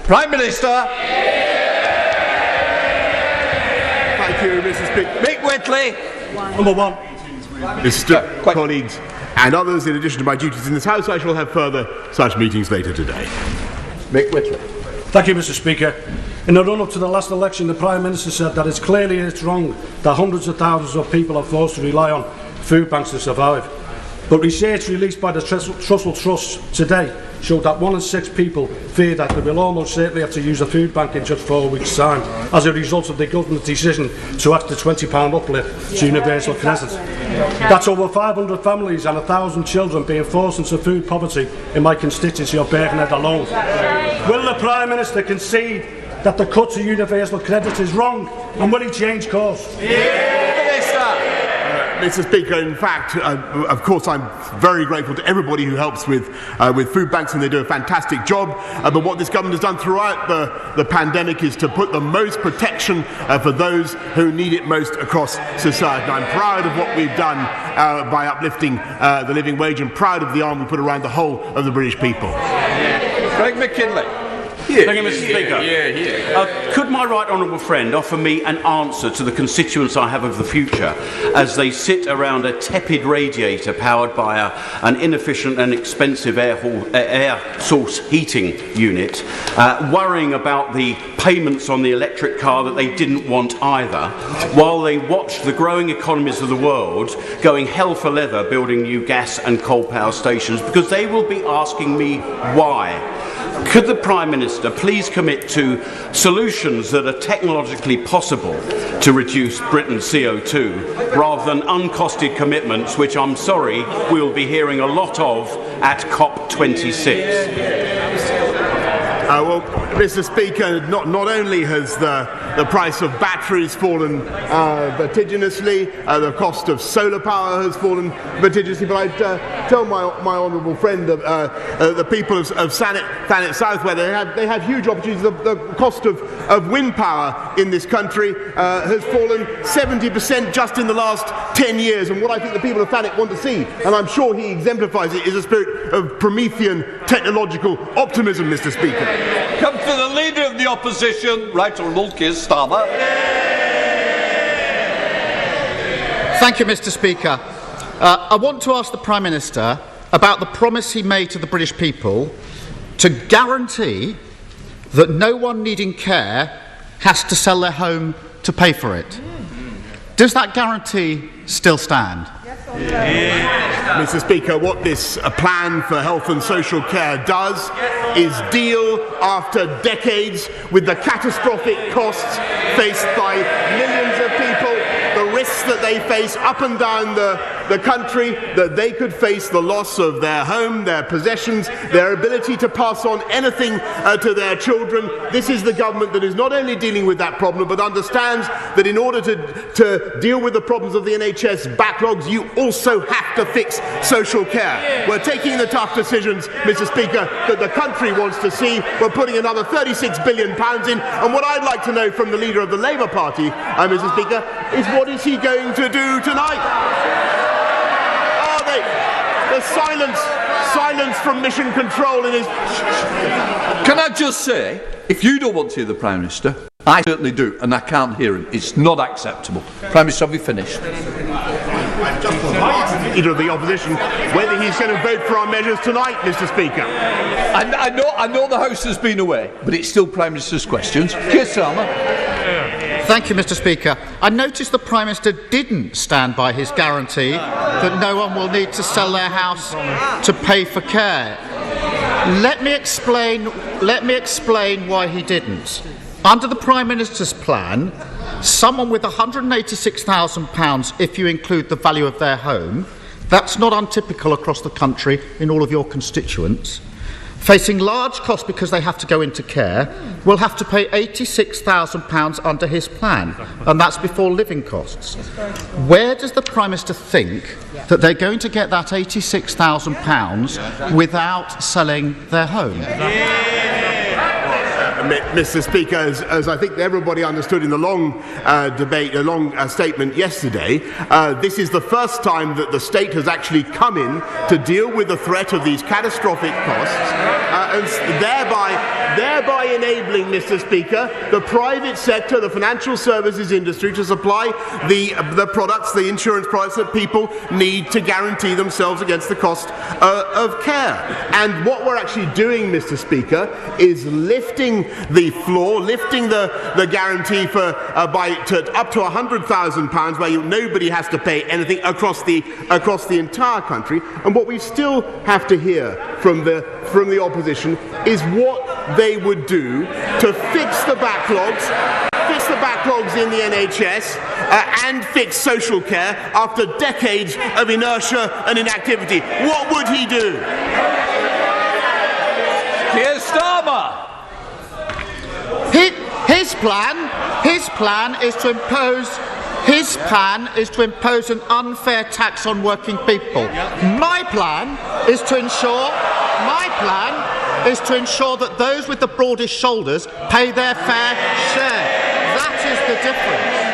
Prime Minister. Thank you, Mr. Speaker. Mick Whitley. Number one. Mr. Colleagues and others, in addition to my duties in this House, I shall have further such meetings later today. Mick Whitley. Thank you, Mr. Speaker. In the run-up to the last election, the Prime Minister said that it's wrong that hundreds of thousands of people are forced to rely on food banks to survive. But research released by the Trussell Trust today showed that 1 in 6 people fear that they will almost certainly have to use a food bank in just 4 weeks' time as a result of the government's decision to act the £20 uplift to universal credit. That's over 500 families and 1,000 children being forced into food poverty in my constituency of Birkenhead alone. Will the Prime Minister concede that the cut to universal credit is wrong, and will he change course? Mr. Speaker, in fact, of course, I'm very grateful to everybody who helps with food banks, and they do a fantastic job. But what this government has done throughout the pandemic is to put the most protection for those who need it most across society. And I'm proud of what we've done by uplifting the living wage, and proud of the arm we put around the whole of the British people. Craig McKinley. Thank you, Mr. Speaker. Could my right honourable friend offer me an answer to the constituents I have of the future as they sit around a tepid radiator powered by an inefficient and expensive air source heating unit, worrying about the payments on the electric car that they didn't want either, while they watch the growing economies of the world going hell for leather building new gas and coal power stations, because they will be asking me why. Could the Prime Minister please commit to solutions that are technologically possible to reduce Britain's CO2, rather than uncosted commitments, which I'm sorry we will be hearing a lot of at COP26? Well, Mr. Speaker, not only has the price of batteries fallen vertiginously, the cost of solar power has fallen vertiginously, but I'd tell my honourable friend the people of Thanet South, where they have huge opportunities. The cost of wind power in this country has fallen 70% just in the last 10 years, and what I think the people of Thanet want to see, and I'm sure he exemplifies it, is a spirit of Promethean technological optimism, Mr. Speaker. Come to the Leader of the Opposition, Right Honourable Keir Starmer. Thank you, Mr. Speaker. I want to ask the Prime Minister about the promise he made to the British people to guarantee that no one needing care has to sell their home to pay for it. Does that guarantee still stand? Mr. Speaker, what this plan for health and social care does is deal after decades with the catastrophic costs faced by millions of people, the risks that they face up and down the country, that they could face the loss of their home, their possessions, their ability to pass on anything to their children. This is the government that is not only dealing with that problem, but understands that in order to deal with the problems of the NHS backlogs, you also have to fix social care. We're taking the tough decisions, Mr. Speaker, that the country wants to see. We're putting another £36 billion in, and what I'd like to know from the Leader of the Labour Party, Mr. Speaker, is what is he going to do tonight? The silence from Mission Control in his... Can I just say, if you don't want to hear the Prime Minister, I certainly do, and I can't hear him. It's not acceptable. Prime Minister, have you finished? Leader of the Opposition, whether he's going to vote for our measures tonight, Mr. Speaker. I know the House has been away, but it's still Prime Minister's questions. Keir Starmer. Thank you, Mr. Speaker. I noticed the Prime Minister didn't stand by his guarantee that no one will need to sell their house to pay for care. Let me explain why he didn't. Under the Prime Minister's plan, someone with £186,000, if you include the value of their home, that's not untypical across the country in all of your constituents, facing large costs because they have to go into care, will have to pay £86,000 under his plan, and that's before living costs. Where does the Prime Minister think that they're going to get that £86,000 without selling their home? Mr. Speaker, as I think everybody understood in the long debate, a long statement yesterday, this is the first time that the state has actually come in to deal with the threat of these catastrophic costs, and thereby enabling, Mr. Speaker, the private sector, the financial services industry, to supply the products, the insurance products that people need to guarantee themselves against the cost of care. And what we're actually doing, Mr. Speaker, is lifting the floor, lifting the guarantee for up to £100,000, where nobody has to pay anything across the entire country. And what we still have to hear from the opposition is what they would do to fix the backlogs in the NHS and fix social care after decades of inertia and inactivity. What would he do? Keir Starmer. His plan is to impose an unfair tax on working people. My plan is to ensure that those with the broadest shoulders pay their fair share. That is the difference.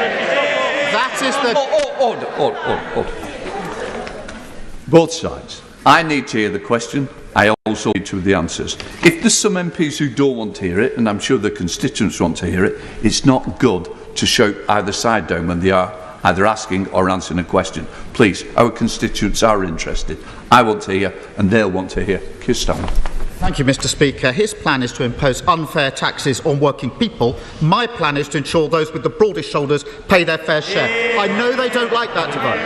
Both sides. I need to hear the question. I also need to hear the answers. If there's some MPs who don't want to hear it, and I'm sure the constituents want to hear it, it's not good to shout either side down when they are either asking or answering a question. Please, our constituents are interested. I want to hear, and they'll want to hear. Keir Starmer. Thank you, Mr. Speaker. His plan is to impose unfair taxes on working people. My plan is to ensure those with the broadest shoulders pay their fair share. I know they don't like that debate.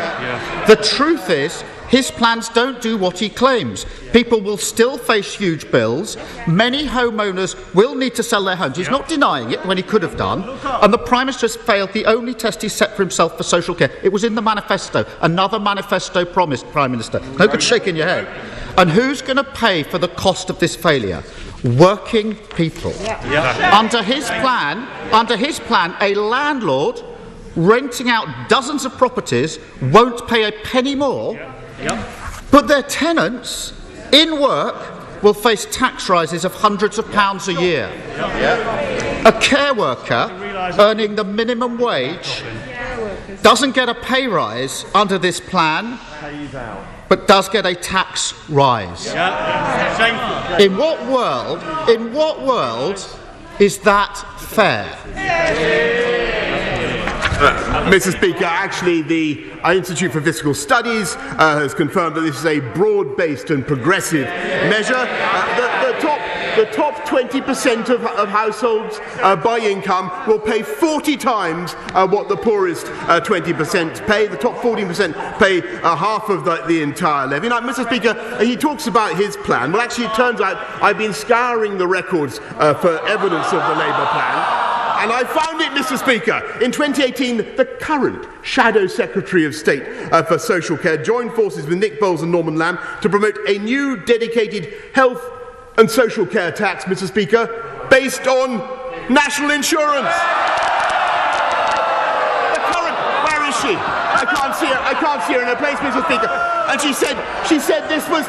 The truth is, his plans don't do what he claims. People will still face huge bills. Many homeowners will need to sell their homes. He's not denying it when he could have done. And the Prime Minister has failed the only test he set for himself for social care. It was in the manifesto. Another manifesto promise, Prime Minister. No good shaking your head. And who's going to pay for the cost of this failure? Working people. Under his plan, a landlord renting out dozens of properties won't pay a penny more, but their tenants in work will face tax rises of hundreds of pounds a year. A care worker earning the minimum wage doesn't get a pay rise under this plan, but does get a tax rise. In what world is that fair? Mr. Speaker, actually the Institute for Fiscal Studies has confirmed that this is a broad-based and progressive measure. The top 20% of households by income will pay 40 times what the poorest 20% pay. The top 14% pay half of the entire levy. Now, Mr. Speaker, he talks about his plan. Well, actually, it turns out I've been scouring the records for evidence of the Labour plan. And I found it, Mr. Speaker. In 2018, the current Shadow Secretary of State for Social Care joined forces with Nick Bowles and Norman Lamb to promote a new dedicated health and social care tax, Mr. Speaker, based on national insurance. The current, where is she? I can't see her in her place, Mr. Speaker. And she said this was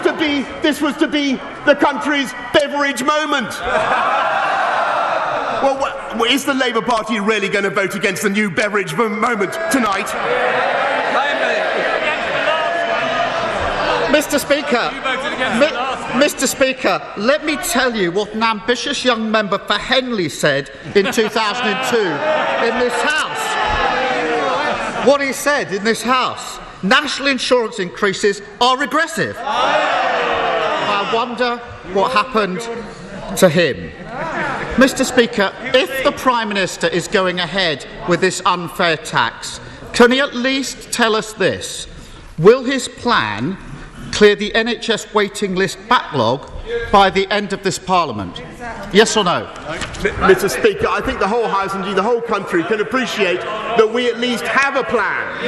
to be the country's beverage moment. Well, is the Labour Party really going to vote against the new beverage moment tonight? Mr. Speaker, let me tell you what an ambitious young member for Henley said in 2002 in this House. What he said in this House: national insurance increases are regressive. I wonder what happened to him. Mr. Speaker, if the Prime Minister is going ahead with this unfair tax, can he at least tell us this? Will his plan clear the NHS waiting list backlog by the end of this Parliament? Yes or no? Mr. Speaker, I think the whole House, indeed the whole country, can appreciate that we at least have a plan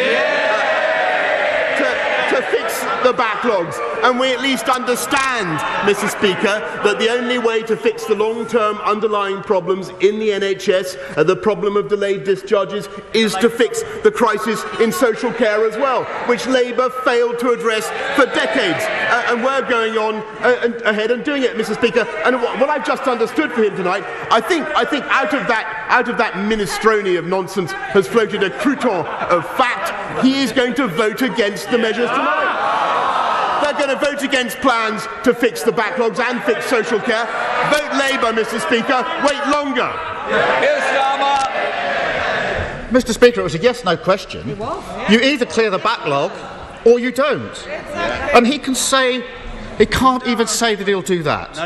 to fix fix the backlogs. And we at least understand, Mr. Speaker, that the only way to fix the long-term underlying problems in the NHS, the problem of delayed discharges, is to fix the crisis in social care as well, which Labour failed to address for decades. And we're going on ahead and doing it, Mr. Speaker. And what I've just understood for him tonight, I think out of that minestrone of nonsense has floated a crouton of fact. He is going to vote against the measures tonight. They're going to vote against plans to fix the backlogs and fix social care. Vote Labour, Mr. Speaker. Wait longer. Keir Starmer. Mr. Speaker, it was a yes-no question. You either clear the backlog or you don't. And he can't even say that he'll do that.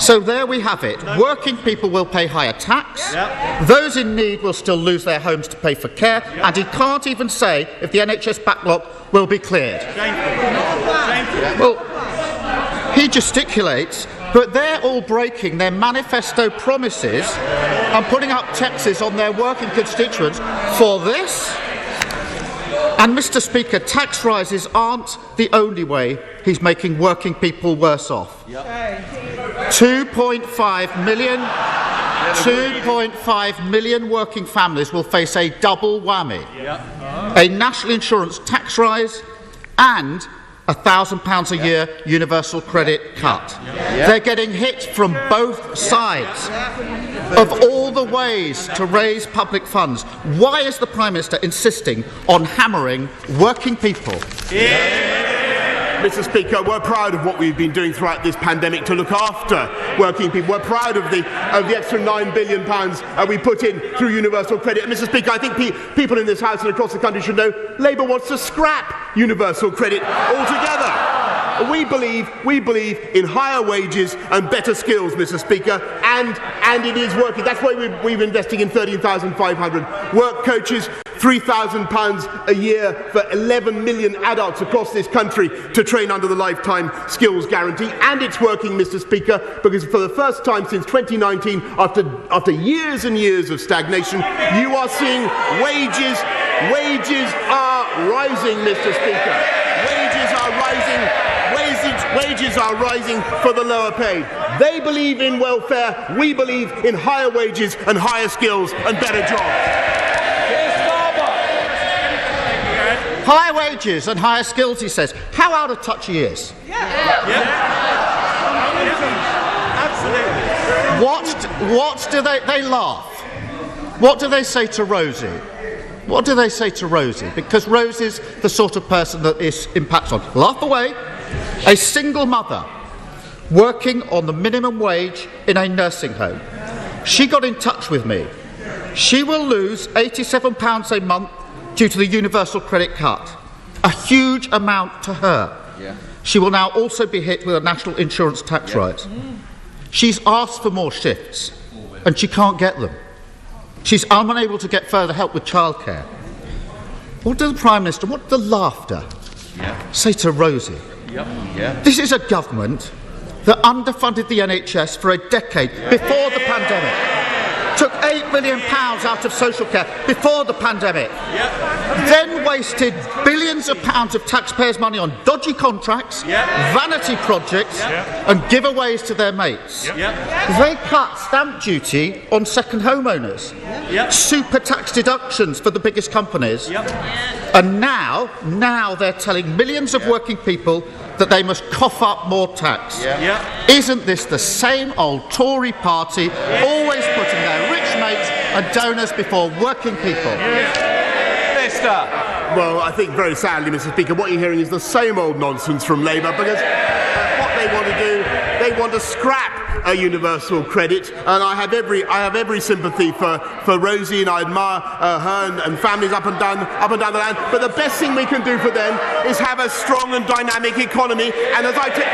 So there we have it. Working people will pay higher tax. Those in need will still lose their homes to pay for care. And he can't even say if the NHS backlog will be cleared. Well, he gesticulates, but they're all breaking their manifesto promises and putting up taxes on their working constituents for this. And, Mr. Speaker, tax rises aren't the only way he's making working people worse off. 2.5 million working families will face a double whammy. A national insurance tax rise and £1,000 a year universal credit cut. They're getting hit from both sides. Of all the ways to raise public funds, why is the Prime Minister insisting on hammering working people? Mr. Speaker, we're proud of what we've been doing throughout this pandemic to look after working people. We're proud of the extra £9 billion we put in through universal credit. And, Mr. Speaker, I think people in this House and across the country should know Labour wants to scrap universal credit altogether. We believe in higher wages and better skills, Mr. Speaker, and it is working. That's why we're investing in 13,500 work coaches, £3,000 a year for 11 million adults across this country to train under the lifetime skills guarantee. And it's working, Mr. Speaker, because for the first time since 2019, after years and years of stagnation, you are seeing wages are rising, Mr. Speaker. Wages are rising for the lower paid. They believe in welfare. We believe in higher wages and higher skills and better jobs. Higher wages and higher skills, he says. How out of touch he is. Absolutely. What do they laugh? What do they say to Rosie? What do they say to Rosie? Because Rosie's the sort of person that this impacts on. Laugh away. A single mother working on the minimum wage in a nursing home. She got in touch with me. She will lose £87 a month due to the universal credit cut. A huge amount to her. She will now also be hit with a national insurance tax rise. She's asked for more shifts and she can't get them. She's unable to get further help with childcare. What does the Prime Minister, what does the laughter say to Rosie? This is a government that underfunded the NHS for a decade before the pandemic. Took £8 million out of social care before the pandemic. Then wasted billions of pounds of taxpayers' money on dodgy contracts, vanity projects and giveaways to their mates. They cut stamp duty on second homeowners, super tax deductions for the biggest companies, and now they're telling millions of working people that they must cough up more tax. Isn't this the same old Tory party, always putting their rich mates and donors before working people? Well, I think very sadly, Mr. Speaker, what you're hearing is the same old nonsense from Labour, because what they want to do, they want to scrap a universal credit, and I have every sympathy for Rosie, and I admire her and families up and down the land. But the best thing we can do for them is have a strong and dynamic economy. And as I speak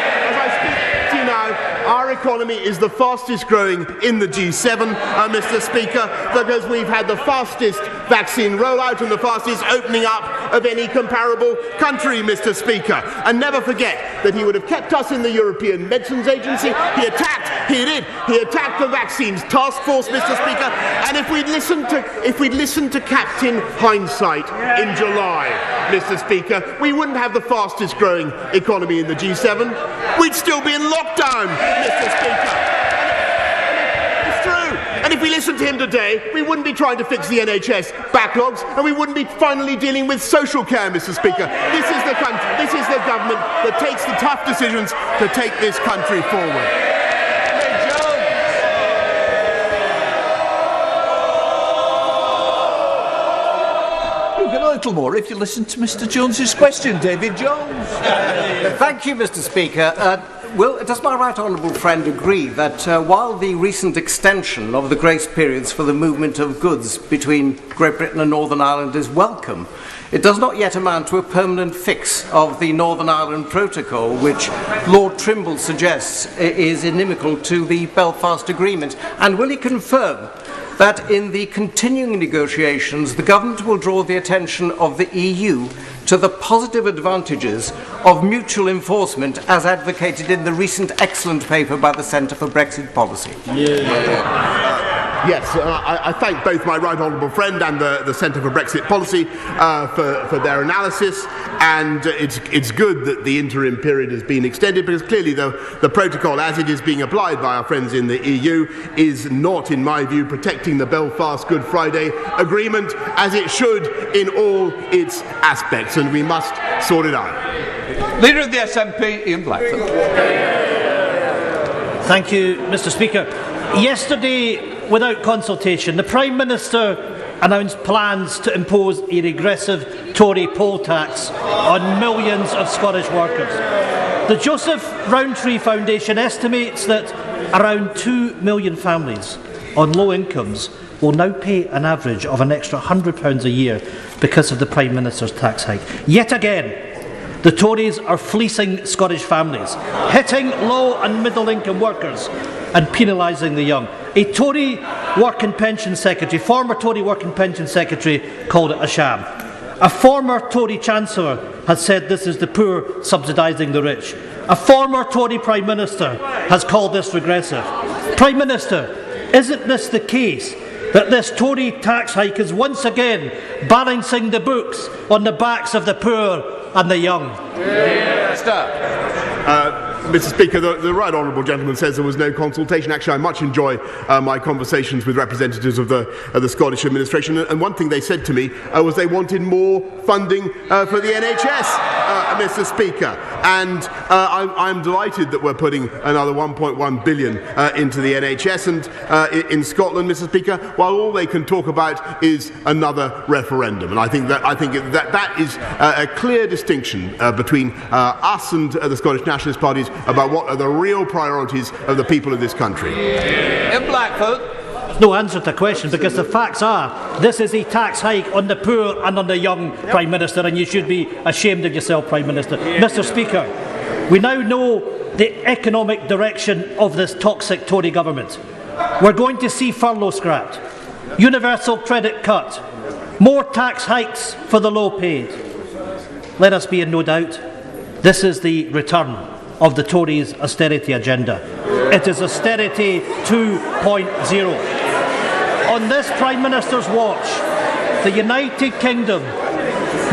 to you now, our economy is the fastest growing in the G7, Mr. Speaker, because we've had the fastest vaccine rollout and the fastest opening up of any comparable country, Mr. Speaker. And never forget that he would have kept us in the European Medicines Agency. He attacked the Vaccines Task Force, Mr. Speaker. And if we'd listened to Captain Hindsight in July, Mr. Speaker, we wouldn't have the fastest growing economy in the G7. We'd still be in lockdown, Mr. Speaker. It's true. And if we listened to him today, we wouldn't be trying to fix the NHS backlogs, and we wouldn't be finally dealing with social care, Mr. Speaker. This is the country, this is the government that takes the tough decisions to take this country forward. A little more if you listen to Mr. Jones's question, David Jones. Thank you, Mr. Speaker. Does my right honourable friend agree that while the recent extension of the grace periods for the movement of goods between Great Britain and Northern Ireland is welcome, it does not yet amount to a permanent fix of the Northern Ireland Protocol, which Lord Trimble suggests is inimical to the Belfast Agreement? And will he confirm that in the continuing negotiations, the government will draw the attention of the EU to the positive advantages of mutual enforcement as advocated in the recent excellent paper by the Centre for Brexit Policy? Yes, I thank both my right honourable friend and the Centre for Brexit Policy for their analysis, and it's good that the interim period has been extended, because clearly the protocol as it is being applied by our friends in the EU is not, in my view, protecting the Belfast Good Friday Agreement as it should in all its aspects, and we must sort it out. Leader of the SNP, Ian Blackford. Thank you, Mr. Speaker. Yesterday, without consultation, the Prime Minister announced plans to impose a regressive Tory poll tax on millions of Scottish workers. The Joseph Rowntree Foundation estimates that around 2 million families on low incomes will now pay an average of an extra £100 a year because of the Prime Minister's tax hike. Yet again, the Tories are fleecing Scottish families, hitting low and middle income workers and penalising the young. A Tory Work and Pension Secretary, former Tory Work and Pension Secretary, called it a sham. A former Tory Chancellor has said this is the poor subsidising the rich. A former Tory Prime Minister has called this regressive. Prime Minister, isn't this the case that this Tory tax hike is once again balancing the books on the backs of the poor and the young? Mr. Speaker, the right honourable gentleman says there was no consultation. Actually, I much enjoy my conversations with representatives of the Scottish administration, and one thing they said to me was they wanted more funding for the NHS, Mr. Speaker. And I'm delighted that we're putting another 1.1 billion into the NHS and in Scotland, Mr. Speaker, while all they can talk about is another referendum. And I think that is a clear distinction between us and the Scottish nationalist parties about what are the real priorities of the people of this country. In Blackford. No answer to the question, because the facts are this is a tax hike on the poor and on the young, Prime Minister, and you should be ashamed of yourself, Prime Minister. Mr. Speaker, we now know the economic direction of this toxic Tory government. We're going to see furlough scrapped, universal credit cut, more tax hikes for the low paid. Let us be in no doubt, this is the return of the Tories' austerity agenda. It is austerity 2.0. On this Prime Minister's watch, the United Kingdom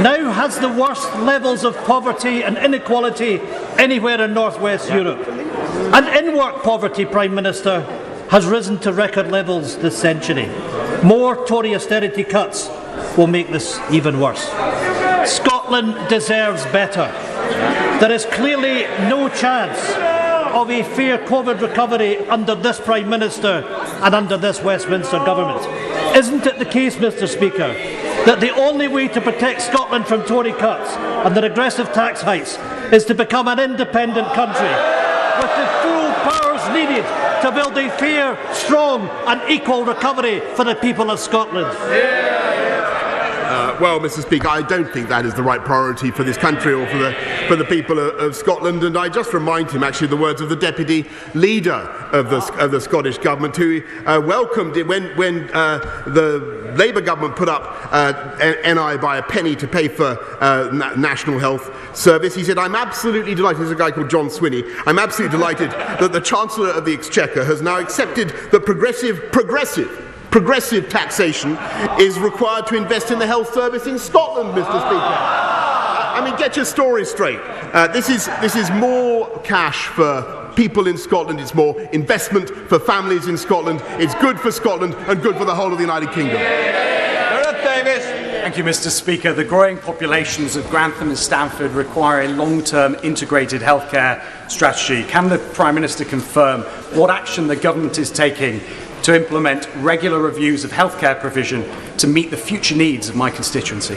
now has the worst levels of poverty and inequality anywhere in North West Europe. And in-work poverty, Prime Minister, has risen to record levels this century. More Tory austerity cuts will make this even worse. Scotland deserves better. There is clearly no chance of a fair COVID recovery under this Prime Minister and under this Westminster government. Isn't it the case, Mr. Speaker, that the only way to protect Scotland from Tory cuts and the regressive tax hikes is to become an independent country with the full powers needed to build a fair, strong and equal recovery for the people of Scotland? Well, Mr. Speaker, I don't think that is the right priority for this country or for the people of Scotland. And I just remind him, actually, the words of the deputy leader of the Scottish government, who welcomed it when the Labour government put up NI by a penny to pay for National Health Service. He said, "I'm absolutely delighted." There's a guy called John Swinney. "I'm absolutely delighted that the Chancellor of the Exchequer has now accepted that progressive taxation is required to invest in the health service in Scotland, Mr. Speaker." I mean, get your story straight. This is more cash for people in Scotland. It's more investment for families in Scotland. It's good for Scotland and good for the whole of the United Kingdom. Thank you, Mr. Speaker. The growing populations of Grantham and Stamford require a long-term integrated healthcare strategy. Can the Prime Minister confirm what action the government is taking to implement regular reviews of healthcare provision to meet the future needs of my constituency?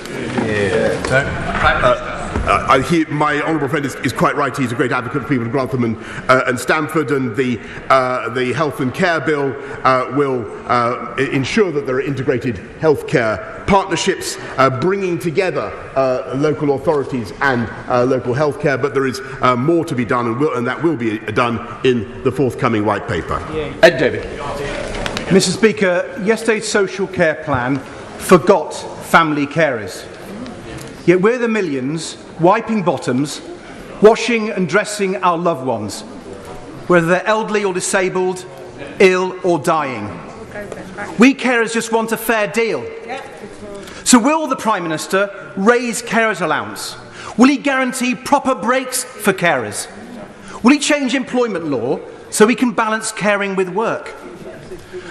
My honourable friend is quite right. He's a great advocate for people of Grantham and Stamford, and the Health and Care Bill will ensure that there are integrated healthcare partnerships, bringing together local authorities and local healthcare. But there is more to be done, and that will be done in the forthcoming white paper. Ed David. Mr. Speaker, yesterday's social care plan forgot family carers. Yet we're the millions wiping bottoms, washing and dressing our loved ones, whether they're elderly or disabled, ill or dying. We carers just want a fair deal. So will the Prime Minister raise carers' allowance? Will he guarantee proper breaks for carers? Will he change employment law so we can balance caring with work?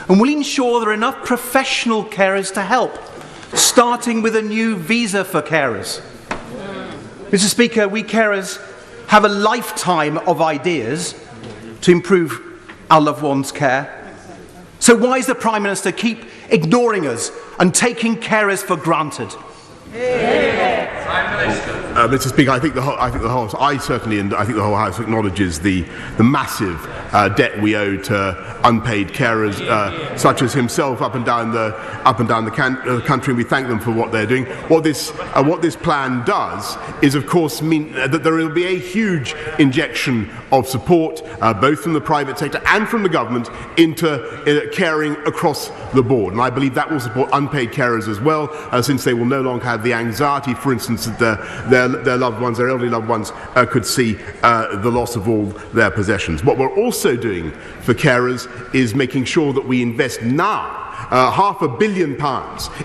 And will he ensure there are enough professional carers to help, starting with a new visa for carers? Mr. Speaker, we carers have a lifetime of ideas to improve our loved ones' care. So why does the Prime Minister keep ignoring us and taking carers for granted? Mr. Speaker, I think the whole House acknowledges the massive debt we owe to unpaid carers such as himself up and down the country, and we thank them for what they're doing. What this plan does is, of course, mean that there will be a huge injection of support, both from the private sector and from the government, into caring across the board. And I believe that will support unpaid carers as well, since they will no longer have the anxiety, for instance, that their loved ones, their elderly loved ones, could see the loss of all their possessions. What we're also doing for carers is making sure that we invest now £500 million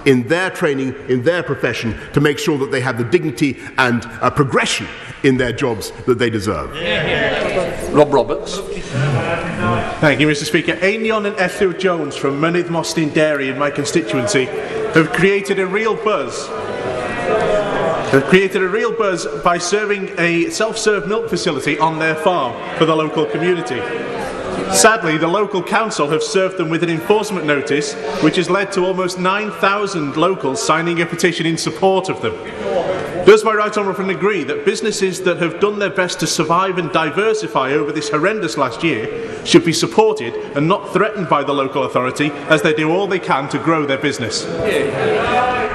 in their training, in their profession, to make sure that they have the dignity and progression in their jobs that they deserve. Rob Roberts. Thank you, Mr. Speaker. Ainion and Ethel Jones from Mynydd Mostyn Dairy in my constituency have created a real buzz. By serving a self-serve milk facility on their farm for the local community. Sadly, the local council have served them with an enforcement notice, which has led to almost 9,000 locals signing a petition in support of them. Does my right honourable friend agree that businesses that have done their best to survive and diversify over this horrendous last year should be supported and not threatened by the local authority as they do all they can to grow their business?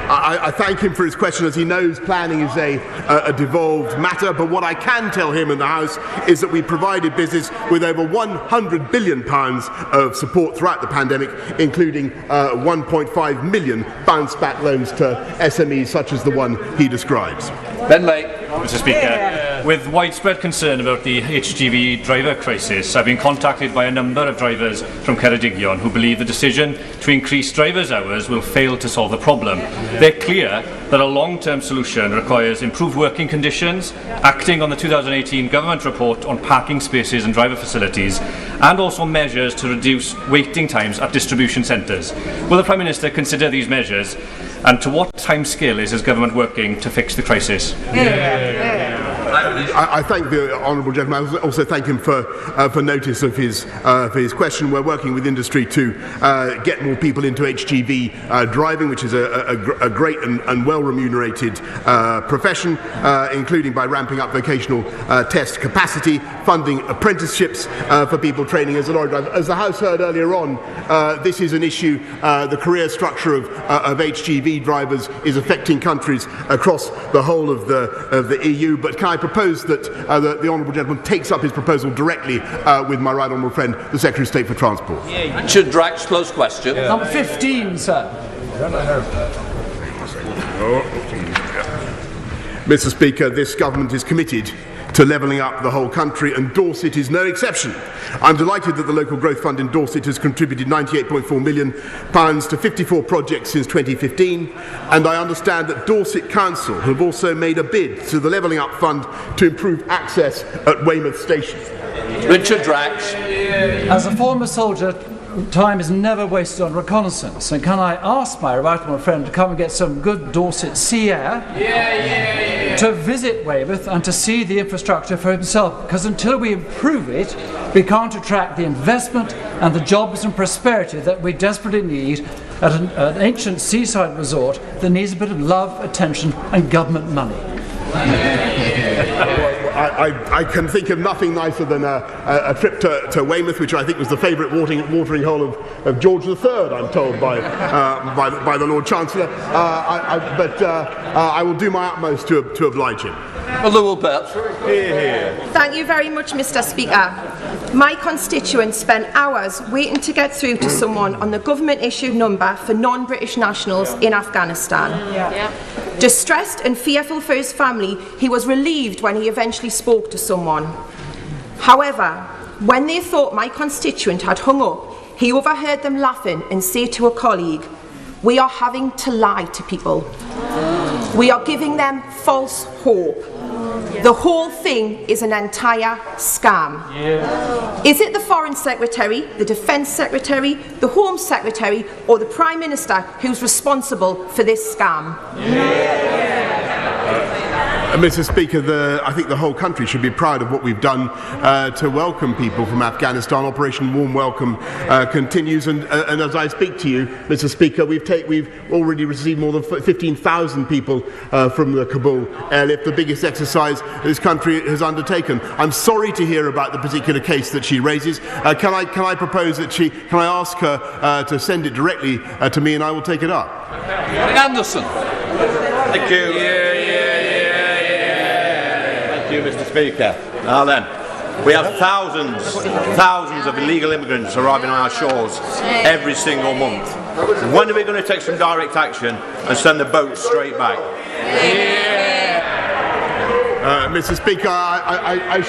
I thank him for his question, as he knows planning is a devolved matter, but what I can tell him in the House is that we provided business with over £100 billion of support throughout the pandemic, including £1.5 million bounce-back loans to SMEs such as the one he describes. Ben Lake. Mr. Speaker, with widespread concern about the HGV driver crisis, I've been contacted by a number of drivers from Ceredigion who believe the decision to increase drivers' hours will fail to solve the problem. They're clear that a long-term solution requires improved working conditions, acting on the 2018 government report on parking spaces and driver facilities, and also measures to reduce waiting times at distribution centres. Will the Prime Minister consider these measures, and to what timescale is his government working to fix the crisis? I thank the honourable gentleman. I also thank him for notice of his question. We're working with industry to get more people into HGV driving, which is a great and well remunerated profession, including by ramping up vocational test capacity, funding apprenticeships for people training as a lorry driver. As the House heard earlier on, this is an issue. The career structure of HGV drivers is affecting countries across the whole of the EU. But can I propose that the honourable gentleman takes up his proposal directly with my right honourable friend, the Secretary of State for Transport? Richard Drax, close question. Number 15, sir. Mr. Speaker, this government is committed to levelling up the whole country, and Dorset is no exception. I'm delighted that the Local Growth Fund in Dorset has contributed £98.4 million to 54 projects since 2015, and I understand that Dorset Council have also made a bid to the Levelling Up Fund to improve access at Weymouth Station. Richard Drax. As a former soldier, time is never wasted on reconnaissance. And can I ask my right honourable friend to come and get some good Dorset sea air to visit Weymouth and to see the infrastructure for himself? Because until we improve it, we can't attract the investment and the jobs and prosperity that we desperately need at an ancient seaside resort that needs a bit of love, attention and government money. I can think of nothing nicer than a trip to Weymouth, which I think was the favourite watering hole of George III, I'm told by the Lord Chancellor. But I will do my utmost to oblige him. Thank you very much, Mr. Speaker. My constituents spent hours waiting to get through to someone on the government-issued number for non-British nationals in Afghanistan. Distressed and fearful for his family, he was relieved when he eventually spoke to someone. However, when they thought my constituent had hung up, he overheard them laughing and say to a colleague, "We are having to lie to people. We are giving them false hope. The whole thing is an entire scam." Is it the Foreign Secretary, the Defence Secretary, the Home Secretary or the Prime Minister who's responsible for this scam? Mr. Speaker, I think the whole country should be proud of what we've done to welcome people from Afghanistan. Operation Warm Welcome continues, and as I speak to you, Mr. Speaker, we've already received more than 15,000 people from the Kabul airlift, the biggest exercise this country has undertaken. I'm sorry to hear about the particular case that she raises. Can I propose that can I ask her to send it directly to me, and I will take it up? Anderson. Thank you. Thank you, Mr. Speaker. Now then, we have thousands of illegal immigrants arriving on our shores every single month. When are we going to take some direct action and send the boats straight back? Mr. Speaker, I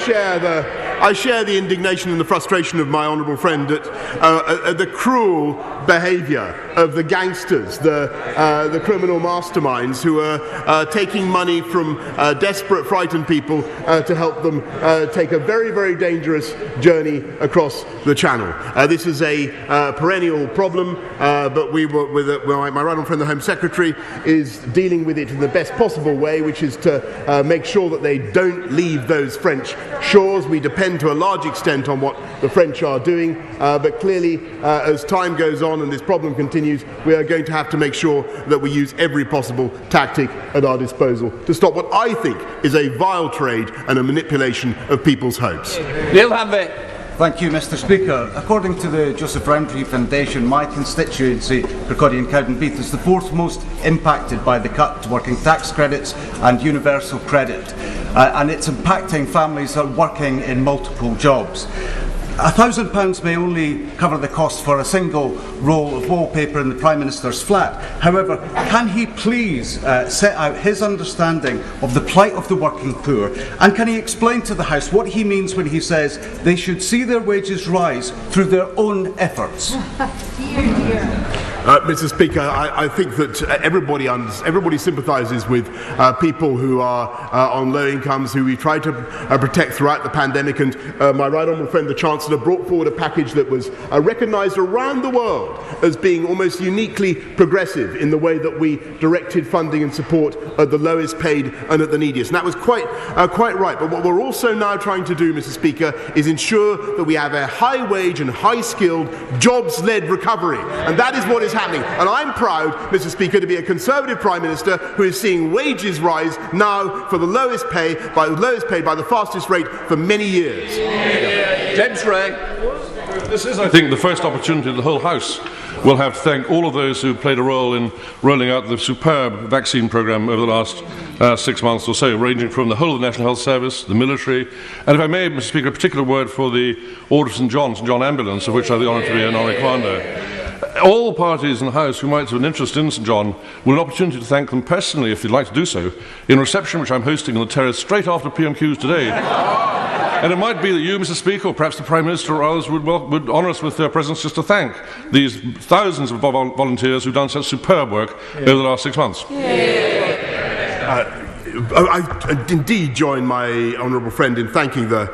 share the indignation and the frustration of my honourable friend at the cruel behaviour of the gangsters, the criminal masterminds who are taking money from desperate, frightened people to help them take a very, very dangerous journey across the Channel. This is a perennial problem, but my right honourable friend, the Home Secretary, is dealing with it in the best possible way, which is to make sure that they don't leave those French shores. We depend to a large extent on what the French are doing, but clearly as time goes on and this problem continues, we are going to have to make sure that we use every possible tactic at our disposal to stop what I think is a vile trade and a manipulation of people's hopes. Neil Hanvey. Thank you, Mr. Speaker. According to the Joseph Rowntree Foundation, my constituency, Kirkcaldy and Cowdenbeath, is the fourth most impacted by the cut to working tax credits and universal credit. And it's impacting families that are working in multiple jobs. £1,000 may only cover the cost for a single roll of wallpaper in the Prime Minister's flat. However, can he please set out his understanding of the plight of the working poor, and can he explain to the House what he means when he says they should see their wages rise through their own efforts? Mr. Speaker, I think that everybody sympathises with people who are on low incomes, who we've tried to protect throughout the pandemic, and my right honourable friend the Chancellor brought forward a package that was recognised around the world as being almost uniquely progressive in the way that we directed funding and support at the lowest paid and at the neediest. And that was quite right. But what we're also now trying to do, Mr. Speaker, is ensure that we have a high wage and high skilled jobs-led recovery. And that is what is happening. And I'm proud, Mr. Speaker, to be a Conservative Prime Minister who is seeing wages rise now for the lowest paid by the fastest rate for many years. James Ray. This is, I think, the first opportunity the whole House will have to thank all of those who played a role in rolling out the superb vaccine programme over the last 6 months or so, ranging from the whole of the National Health Service, the military, and if I may, Mr. Speaker, a particular word for the Order of St John Ambulance, of which I have the honour to be an honorary commander. All parties in the House who might have an interest in St John will have an opportunity to thank them personally, if they'd like to do so, in a reception which I'm hosting on the terrace straight after PMQs today. And it might be that you, Mr. Speaker, or perhaps the Prime Minister or others would honour us with their presence just to thank these thousands of volunteers who've done such superb work over the last 6 months. I indeed join my honourable friend in thanking the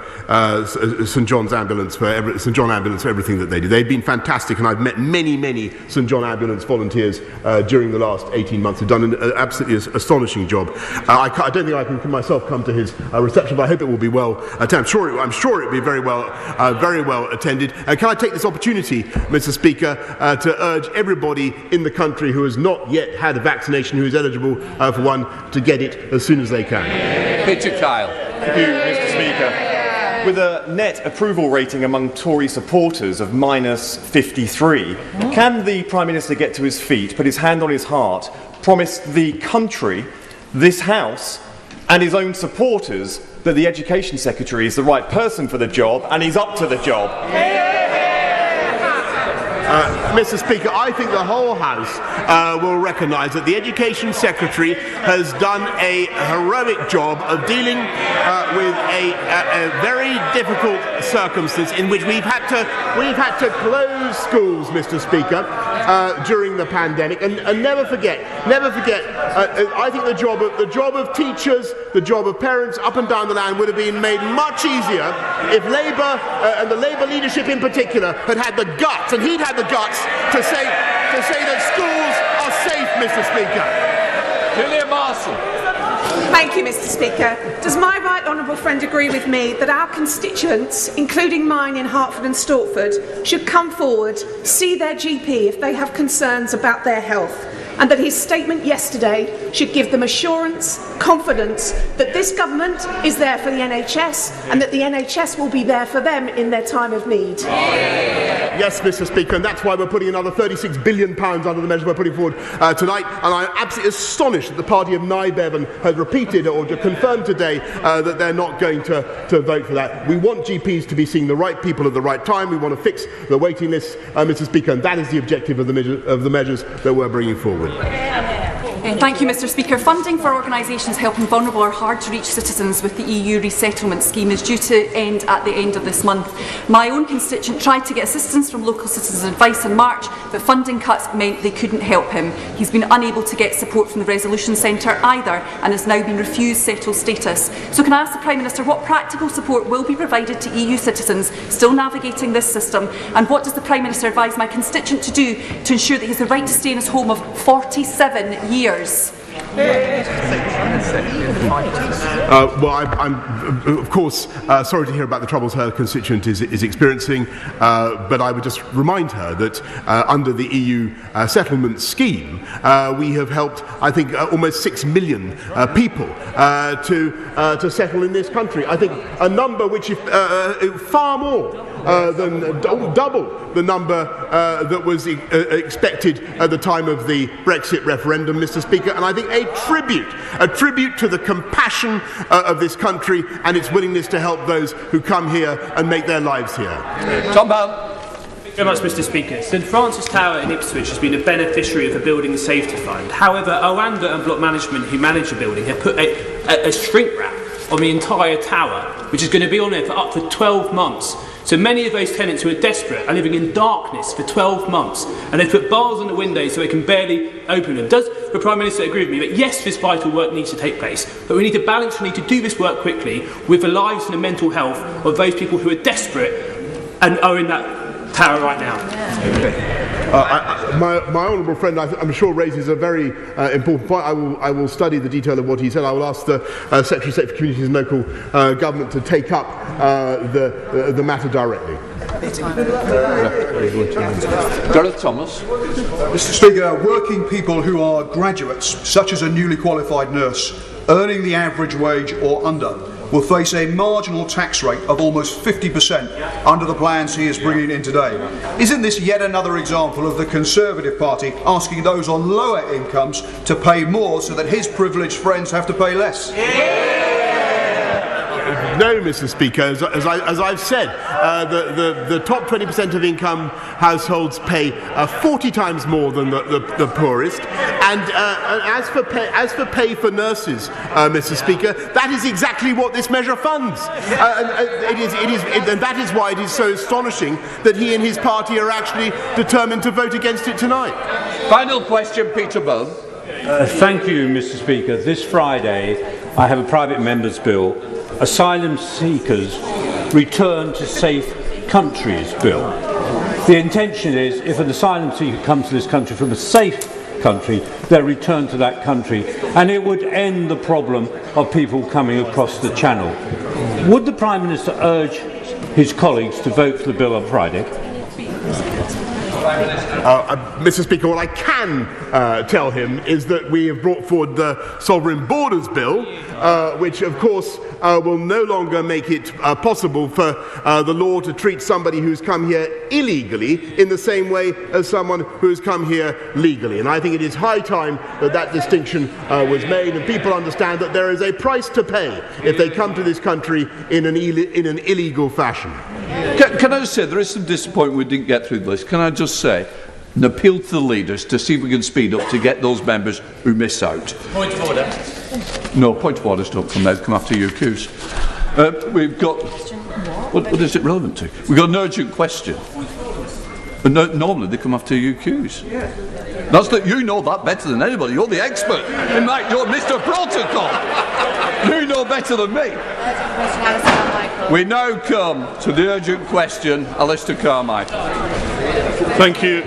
St John's Ambulance for everything that they do. They've been fantastic, and I've met many St John Ambulance volunteers during the last 18 months who've done an absolutely astonishing job. I don't think I can myself come to his reception, but I hope it will be well attended. I'm sure it will be very well attended. Can I take this opportunity, Mr. Speaker, to urge everybody in the country who has not yet had a vaccination, who is eligible for one, to get it as soon as they can. Peter Kyle. Thank you, Mr. Speaker. With a net approval rating among Tory supporters of -53, can the Prime Minister get to his feet, put his hand on his heart, promise the country, this House and his own supporters that the Education Secretary is the right person for the job and he's up to the job? Mr. Speaker, I think the whole House will recognise that the Education Secretary has done a heroic job of dealing with a very difficult circumstance in which we've had to close schools, Mr. Speaker, during the pandemic. And never forget. I think the job of teachers, the job of parents up and down the land would have been made much easier if Labour and the Labour leadership in particular had the guts, and he'd had the guts to say that schools are safe, Mr. Speaker. Gillian Marshall. Thank you, Mr. Speaker. Does my right honourable friend agree with me that our constituents, including mine in Hertford and Stortford, should come forward, see their GP if they have concerns about their health, and that his statement yesterday should give them assurance, confidence that this government is there for the NHS and that the NHS will be there for them in their time of need? Yes, Mr. Speaker, and that's why we're putting another £36 billion under the measure we're putting forward tonight. And I'm absolutely astonished that the party of Nye Bevan has repeated or confirmed today that they're not going to vote for that. We want GPs to be seeing the right people at the right time. We want to fix the waiting lists, Mr. Speaker, and that is the objective of the measures that we're bringing forward. Thank you, Mr. Speaker. Funding for organisations helping vulnerable or hard-to-reach citizens with the EU resettlement scheme is due to end at the end of this month. My own constituent tried to get assistance from local citizens' advice in March, but funding cuts meant they couldn't help him. He's been unable to get support from the Resolution Centre either, and has now been refused settled status. So can I ask the Prime Minister what practical support will be provided to EU citizens still navigating this system, and what does the Prime Minister advise my constituent to do to ensure that he has the right to stay in his home of 47 years? Well, I'm of course sorry to hear about the troubles her constituent is experiencing, but I would just remind her that under the EU settlement scheme, we have helped, I think, almost 6 million people to settle in this country. I think a number which is far more than double the number that was expected at the time of the Brexit referendum, Mr. Speaker, and I think a tribute to the compassion of this country and its willingness to help those who come here and make their lives here. Tom Bell. Thank you very much, Mr. Speaker. St Francis Tower in Ipswich has been a beneficiary of the Building Safety Fund. However, Oanda and Block Management, who manage the building, have put a shrink wrap on the entire tower, which is going to be on there for up to 12 months. So many of those tenants who are desperate are living in darkness for 12 months, and they've put bars on the windows so they can barely open them. Does the Prime Minister agree with me that yes, this vital work needs to take place, but we need to balance, we need to do this work quickly with the lives and the mental health of those people who are desperate and are in that tower right now? My honourable friend, I'm sure, raises a very important point. I will study the detail of what he said. I will ask the Secretary of State for Communities and Local Government to take up the matter directly. Gareth Thomas. Mr. Speaker, working people who are graduates, such as a newly qualified nurse, earning the average wage or under, will face a marginal tax rate of almost 50% under the plans he is bringing in today. Isn't this yet another example of the Conservative Party asking those on lower incomes to pay more so that his privileged friends have to pay less? No, Mr. Speaker. As I've said, the top 20% of income households pay 40 times more than the poorest. And as for pay for nurses, Mr. Speaker, that is exactly what this measure funds. And that is why it is so astonishing that he and his party are actually determined to vote against it tonight. Final question, Peter Bone. Thank you, Mr. Speaker. This Friday, I have a private member's bill, Asylum Seekers Return to Safe Countries Bill. The intention is, if an asylum seeker comes to this country from a safe country, they're returned to that country, and it would end the problem of people coming across the Channel. Would the Prime Minister urge his colleagues to vote for the bill on Friday? Mr. Speaker, what I can tell him is that we have brought forward the Sovereign Borders Bill, which of course will no longer make it possible for the law to treat somebody who's come here illegally in the same way as someone who has come here legally. And I think it is high time that that distinction was made, and people understand that there is a price to pay if they come to this country in an illegal fashion. Can I just say, there is some disappointment we didn't get through the list. Can I just say, an appeal to the leaders to see if we can speed up to get those members who miss out. Point of order. No, point of orders don't come now, come after UQs. We've got... What is it relevant to? We've got an urgent question. And normally they come after UQs. Yeah. That's that you know that better than anybody. You're the expert. In fact, you're Mr. Protocol. You know better than me. We now come to the urgent question, Alistair Carmichael. Thank you.